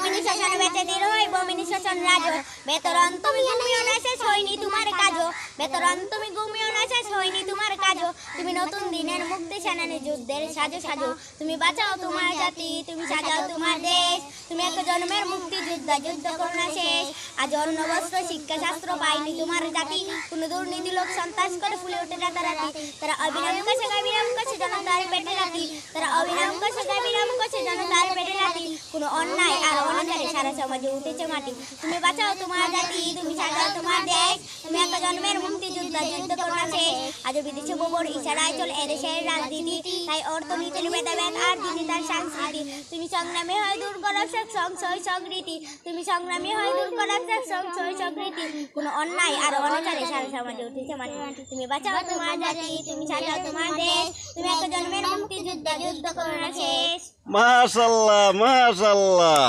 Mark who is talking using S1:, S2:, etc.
S1: বমিনী শোষণ বেঁচে দিল হয় বমিনী শোষণ রাজ বেতরণ তুমি ঘুমিও না শেষ হয়নি তোমার কাজ বেতরণ তুমি ঘুমিও না শেষ হয়নি তোমার কাজ তুমি নতুন দিনের মুক্তি সেনানি যুদ্ধের সাজো সাজো তুমি বাঁচাও তোমার জাতি তুমি সাজাও তোমার দেশ তুমি এক জন্মের মুক্তি যুদ্ধ যুদ্ধ করো না শেষ আজ অন্য বস্ত্র শিক্ষা শাস্ত্র পাইনি তোমার জাতি কোন দুর্নীতি লোক সন্ত্রাস করে ফুলে ওঠে রাতারাতি তারা অবিরাম কাছে জনতার পেটে রাতি তারা অবিরাম কাছে জনতার পেটে রাতি কোন অন্যায় আর অনাচারে সারা সমাজে উঠেছে মাটি তুমি বাঁচাও তোমার জাতি তুমি সাজাও তোমার দেশ তুমি এক জন্মের মুক্তি যুদ্ধ যুদ্ধ করো না শেষ আজ বিদেশে গোবর ইশারায় চলে এদেশের রাজনীতি তাই অর্থনীতির ভেদাভেদ আর দিদিতার সংস্কৃতি তুমি সংগ্রামী হয় দূর করো সংশয় সংস্কৃতি তুমি সংগ্রামী হয় দূর করো সংশয় সংস্কৃতি কোন অন্যায় আর অনাচারে সারা সমাজে উঠেছে মাটি তুমি বাঁচাও তোমার জাতি তুমি সাজাও তোমার দেশ তুমি এক জন্মের মুক্তি যুদ্ধ যুদ্ধ করো না শেষ
S2: মাশাআল্লাহ মাশাআল্লাহ।